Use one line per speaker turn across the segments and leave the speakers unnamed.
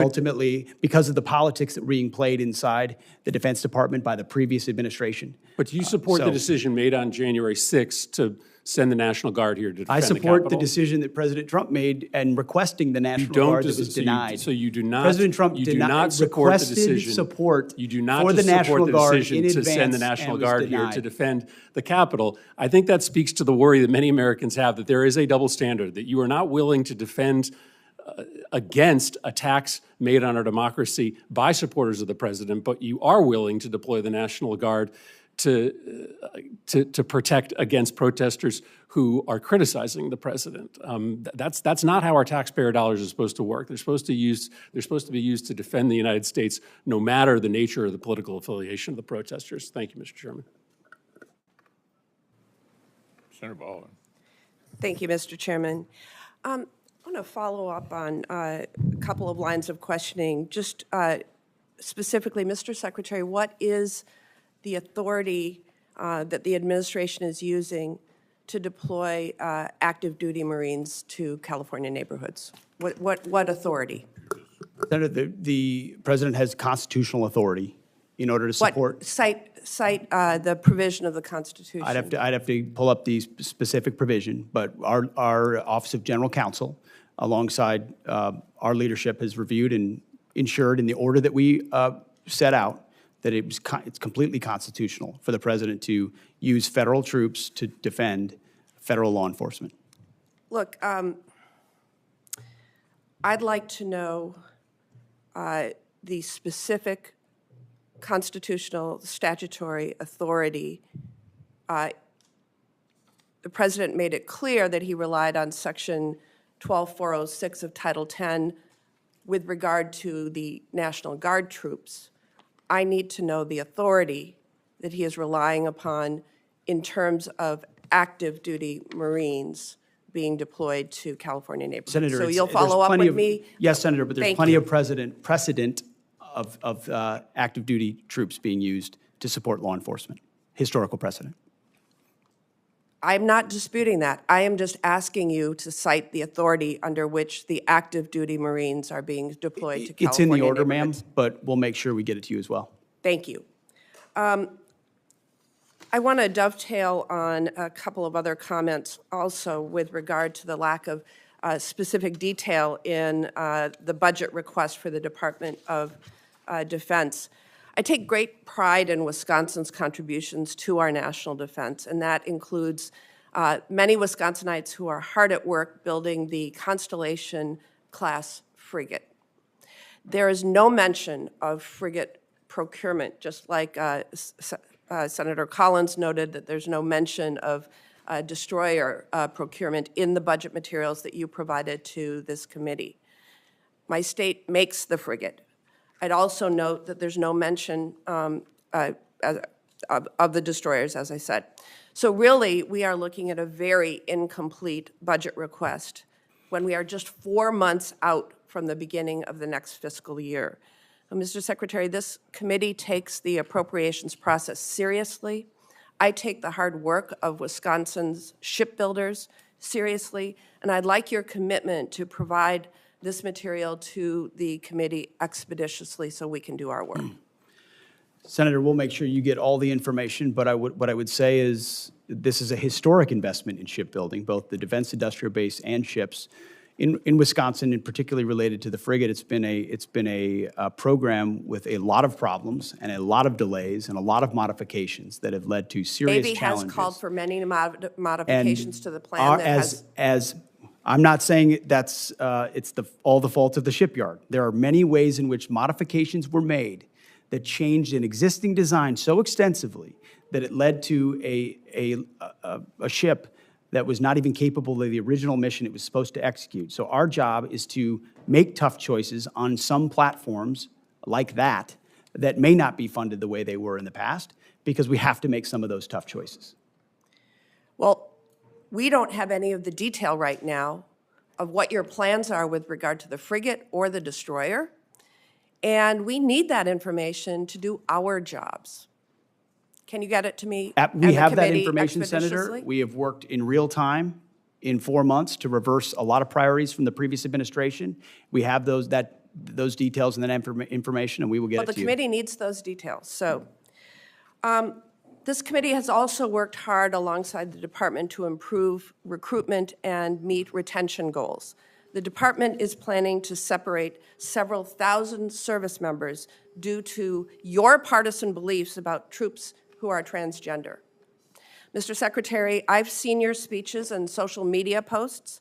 ultimately, because of the politics that were being played inside the Defense Department by the previous administration.
But do you support the decision made on January 6th to send the National Guard here to defend the Capitol?
I support the decision that President Trump made and requesting the National Guard that was denied.
So you do not.
President Trump
you do not support the decision.
Support
you do not
for the National Guard in
to send the National Guard here to defend the Capitol. I think that speaks to the worry that many Americans have that there is a double standard, that you are not willing to defend against attacks made on our democracy by supporters of the president, but you are willing to deploy the National Guard to protect against protesters who are criticizing the president. That's not how our taxpayer dollars are supposed to work. They're supposed to be used to defend the United States, no matter the nature of the political affiliation of the protesters. Thank you, Mr. Chairman.
Senator Baldwin.
Thank you, Mr. Chairman. I want to follow up on a couple of lines of questioning. Just specifically, Mr. Secretary, what is the authority that the administration is using to deploy active duty Marines to California neighborhoods? What authority?
Senator, the president has constitutional authority in order to support.
Cite the provision of the Constitution.
I'd have to pull up the specific provision, but our Office of General Counsel, alongside our leadership, has reviewed and ensured in the order that we set out that it's completely constitutional for the president to use federal troops to defend federal law enforcement.
Look, I'd like to know the specific constitutional statutory authority. The president made it clear that he relied on Section 12406 of Title 10 with regard to the National Guard troops. I need to know the authority that he is relying upon in terms of active duty Marines being deployed to California neighborhoods.
Senator,
so you'll follow up with me?
Yes, Senator, but there's plenty of precedent of active duty troops being used to support law enforcement, historical precedent.
I'm not disputing that. I am just asking you to cite the authority under which the active duty Marines are being deployed to California.
It's in the order, ma'am, but we'll make sure we get it to you as well.
Thank you. I want to dovetail on a couple of other comments also with regard to the lack of specific detail in the budget request for the Department of Defense. I take great pride in Wisconsin's contributions to our national defense, and that includes many Wisconsinites who are hard at work building the Constellation-class frigate. There is no mention of frigate procurement, just like Senator Collins noted that there's no mention of destroyer procurement in the budget materials that you provided to this committee. My state makes the frigate. I'd also note that there's no mention of the destroyers, as I said. So really, we are looking at a very incomplete budget request when we are just 4 months out from the beginning of the next fiscal year. Mr. Secretary, this committee takes the appropriations process seriously. I take the hard work of Wisconsin's shipbuilders seriously, and I'd like your commitment to provide this material to the committee expeditiously so we can do our work.
Senator, we'll make sure you get all the information, but what I would say is this is a historic investment in shipbuilding, both the defense industrial base and ships. In Wisconsin, and particularly related to the frigate, it's been a program with a lot of problems and a lot of delays and a lot of modifications that have led to serious challenges.
Has called for many modifications to the plan.
I'm not saying it's all the fault of the shipyard. There are many ways in which modifications were made that changed an existing design so extensively that it led to a ship that was not even capable of the original mission it was supposed to execute. So our job is to make tough choices on some platforms like that may not be funded the way they were in the past, because we have to make some of those tough choices.
Well, we don't have any of the detail right now of what your plans are with regard to the frigate or the destroyer, and we need that information to do our jobs. Can you get it to me?
We have that information, Senator. We have worked in real time in 4 months to reverse a lot of priorities from the previous administration. We have those details and that information, and we will get
Well,
it
the
to you.
committee needs those details. So this committee has also worked hard alongside the department to improve recruitment and meet retention goals. The department is planning to separate several thousand service members due to your partisan beliefs about troops who are transgender. Mr. Secretary, I've seen your speeches and social media posts,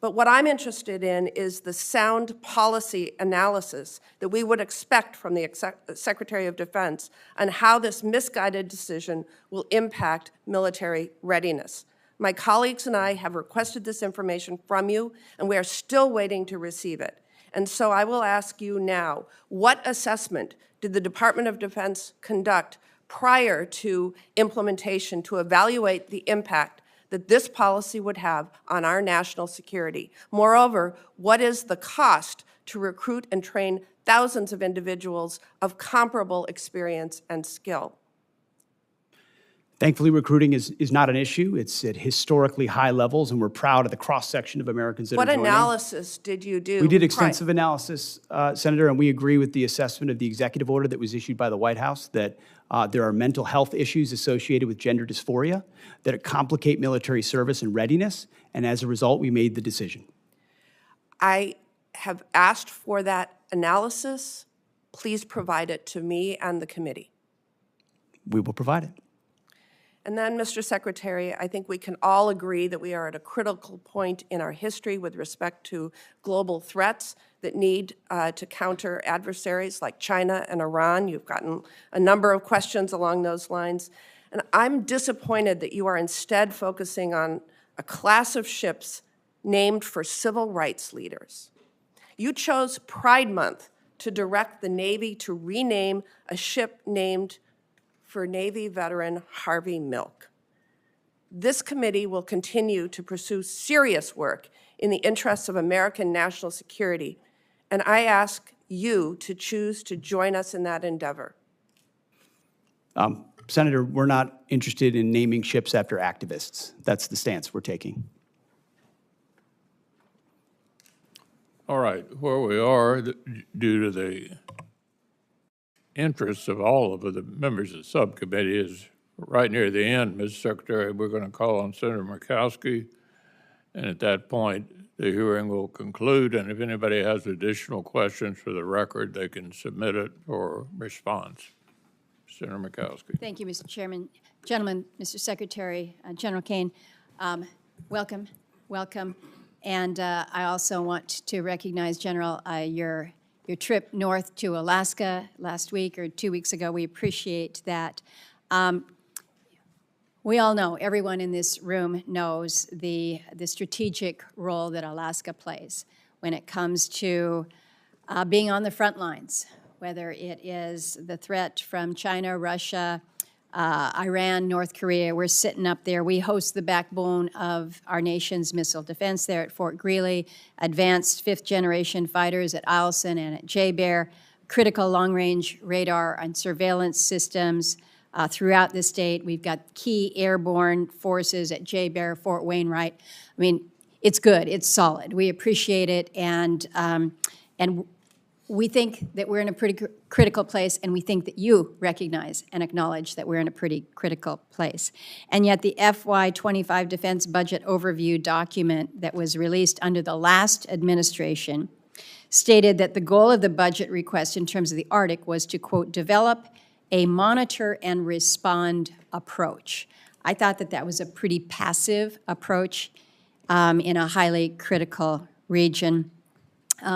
but what I'm interested in is the sound policy analysis that we would expect from the Secretary of Defense on how this misguided decision will impact military readiness. My colleagues and I have requested this information from you, and we are still waiting to receive it. And so I will ask you now, what assessment did the Department of Defense conduct prior to implementation to evaluate the impact that this policy would have on our national security? Moreover, what is the cost to recruit and train thousands of individuals of comparable experience and skill?
Thankfully, recruiting is not an issue. It's at historically high levels, and we're proud of the cross-section of Americans that are joining.
What analysis did you do?
We did extensive analysis, Senator, and we agree with the assessment of the executive order that was issued by the White House that there are mental health issues associated with gender dysphoria that complicate military service and readiness, and as a result, we made the decision.
I have asked for that analysis. Please provide it to me and the committee.
We will provide it.
And then, Mr. Secretary, I think we can all agree that we are at a critical point in our history with respect to global threats that need to counter adversaries like China and Iran. You've gotten a number of questions along those lines. And I'm disappointed that you are instead focusing on a class of ships named for civil rights leaders. You chose Pride Month to direct the Navy to rename a ship named for Navy veteran Harvey Milk. This committee will continue to pursue serious work in the interests of American national security, and I ask you to choose to join us in that endeavor.
Senator, we're not interested in naming ships after activists. That's the stance we're taking.
All right, where we are, due to the interests of all of the members of the subcommittee, is right near the end, Mr. Secretary. We're going to call on Senator Murkowski, and at that point, the hearing will conclude, and if anybody has additional questions for the record, they can submit it for response. Senator Murkowski.
Thank you, Mr. Chairman. Gentlemen, Mr. Secretary, General Kane, welcome, welcome. And I also want to recognize, General, your trip north to Alaska last week or 2 weeks ago. We appreciate that. We all know, everyone in this room knows the strategic role that Alaska plays when it comes to being on the front lines, whether it is the threat from China, Russia, Iran, North Korea. We're sitting up there. We host the backbone of our nation's missile defense there at Fort Greely, advanced fifth-generation fighters at Eielson and at JBER, critical long-range radar and surveillance systems throughout the state. We've got key airborne forces at JBER, Fort Wainwright. I mean, it's good. It's solid. We appreciate it, and we think that we're in a pretty critical place, and we think that you recognize and acknowledge that we're in a pretty critical place. And yet the FY25 Defense Budget Overview document that was released under the last administration stated that the goal of the budget request in terms of the Arctic was to, quote, develop a monitor and respond approach. I thought that that was a pretty passive approach in a highly critical region.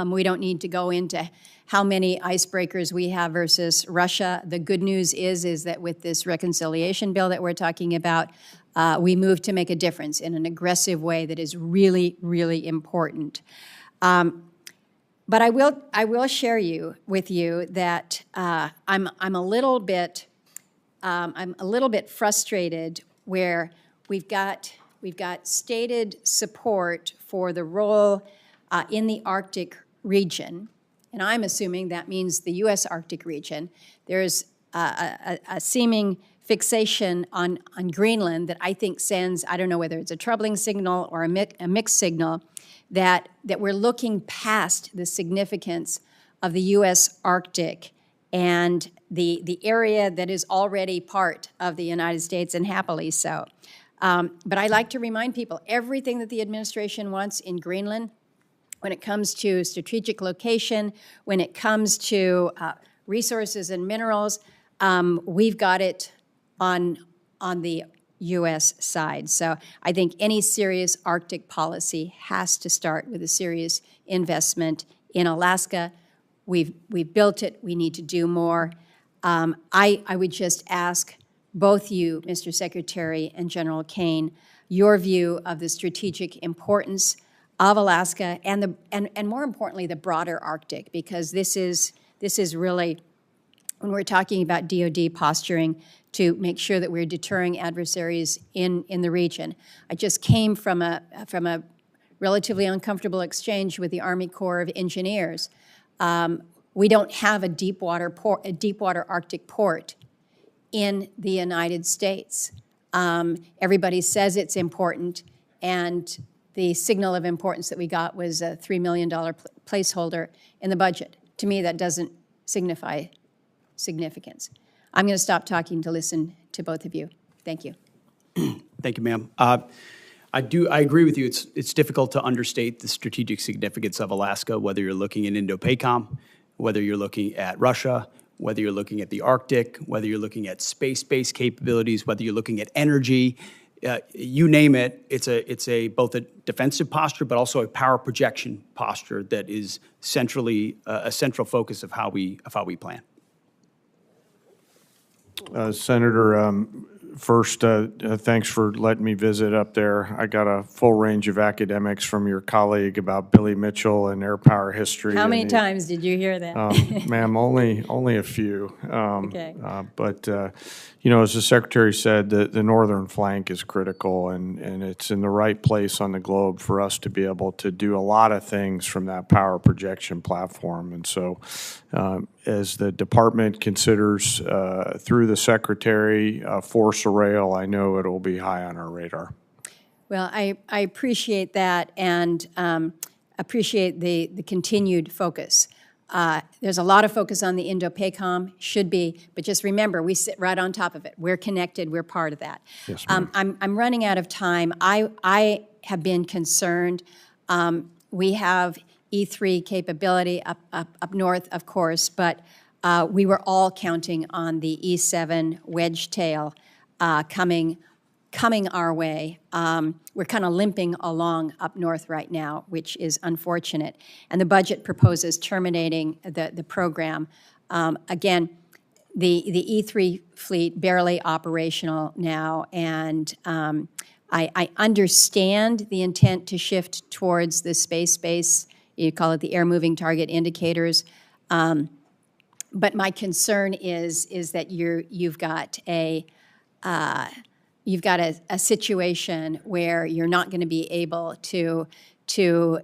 We don't need to go into how many icebreakers we have versus Russia. The good news is that with this reconciliation bill that we're talking about, we move to make a difference in an aggressive way that is really, really important. But I will share with you that I'm a little bit frustrated where we've got stated support for the role in the Arctic region, and I'm assuming that means the U.S. Arctic region. There's a seeming fixation on Greenland that I think sends, I don't know whether it's a troubling signal or a mixed signal, that we're looking past the significance of the U.S. Arctic and the area that is already part of the United States, and happily so. But I like to remind people, everything that the administration wants in Greenland, when it comes to strategic location, when it comes to resources and minerals, we've got it on the U.S. side. So I think any serious Arctic policy has to start with a serious investment in Alaska. We've built it. We need to do more. I would just ask both you, Mr. Secretary, and General Kane, your view of the strategic importance of Alaska and more importantly, the broader Arctic, because this is really, when we're talking about DoD posturing to make sure that we're deterring adversaries in the region. I just came from a relatively uncomfortable exchange with the Army Corps of Engineers. We don't have a deep water Arctic port in the United States. Everybody says it's important, and the signal of importance that we got was a $3 million placeholder in the budget. To me, that doesn't signify significance. I'm going to stop talking to listen to both of you. Thank you.
Thank you, ma'am. I agree with you. It's difficult to understate the strategic significance of Alaska, whether you're looking at Indo-PACOM, whether you're looking at Russia, whether you're looking at the Arctic, whether you're looking at space-based capabilities, whether you're looking at energy. You name it, it's both a defensive posture, but also a power projection posture that is centrally a central focus of how we plan.
Senator, first, thanks for letting me visit up there. I got a full range of academics from your colleague about Billy Mitchell and air power history.
How many times did you hear that?
Ma'am, only a few.
Okay.
But, you know, as the Secretary said, the northern flank is critical, and it's in the right place on the globe for us to be able to do a lot of things from that power projection platform. And so as the department considers through the Secretary force rail, I know it will be high on our radar.
Well, I appreciate that, and appreciate the continued focus. There's a lot of focus on the Indo-PACOM, should be, but just remember, we sit right on top of it. We're connected, we're part of that.
Yes, ma'am.
I'm running out of time. I have been concerned. We have E3 capability up north, of course, but we were all counting on the E7 wedge tail coming our way. We're kind of limping along up north right now, which is unfortunate. And the budget proposes terminating the program. Again, the E3 fleet barely operational now, and I understand the intent to shift towards the space-based, you call it the air-moving target indicators. But my concern is that you've got a situation where you're not going to be able to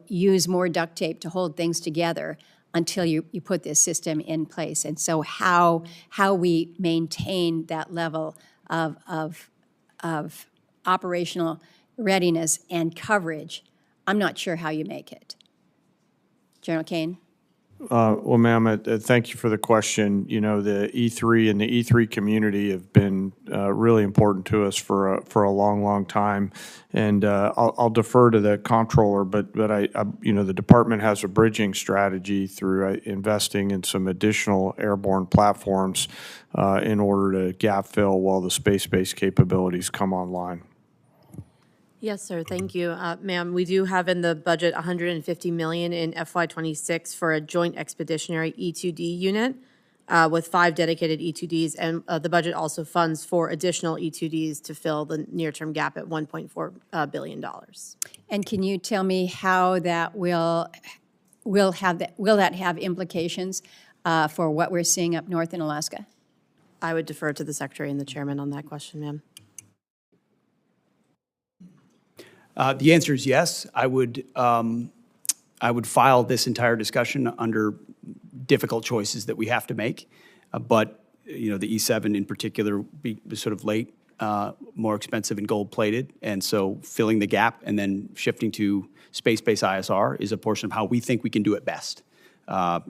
use more duct tape to hold things together until you put this system in place. And so how we maintain that level of operational readiness and coverage, I'm not sure how you make it. General Kane?
Well, ma'am, thank you for the question. You know, the E3 and the E3 community have been really important to us for a long, long time. And I'll defer to the comptroller, but you know, the department has a bridging strategy through investing in some additional airborne platforms in order to gap fill while the space-based capabilities come online.
Yes, sir. Thank you. Ma'am, we do have in the budget $150 million in FY26 for a joint expeditionary E2D unit with 5 dedicated E2Ds, and the budget also funds 4 additional E2Ds to fill the near-term gap at $1.4 billion.
And can you tell me how that will that have implications for what we're seeing up north in Alaska?
I would defer to the Secretary and the Chairman on that question, ma'am.
The answer is yes. I would file this entire discussion under difficult choices that we have to make. But you know, the E7 in particular was sort of late, more expensive and gold-plated, and so filling the gap and then shifting to space-based ISR is a portion of how we think we can do it best.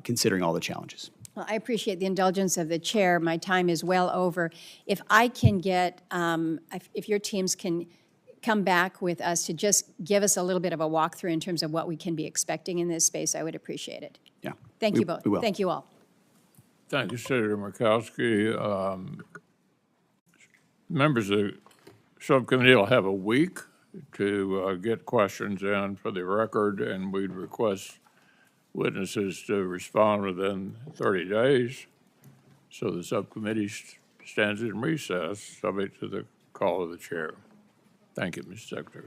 considering all the challenges.
Well, I appreciate the indulgence of the chair. My time is well over. If I can get, if your teams can come back with us to just give us a little bit of a walkthrough in terms of what we can be expecting in this space, I would appreciate it.
Yeah.
Thank you both.
We will.
Thank you all.
Thank you, Senator Murkowski. Members of the subcommittee will have a week to get questions in for the record, and we'd request witnesses to respond within 30 days. So the subcommittee stands in recess, subject to the call of the chair. Thank you, Mr. Secretary.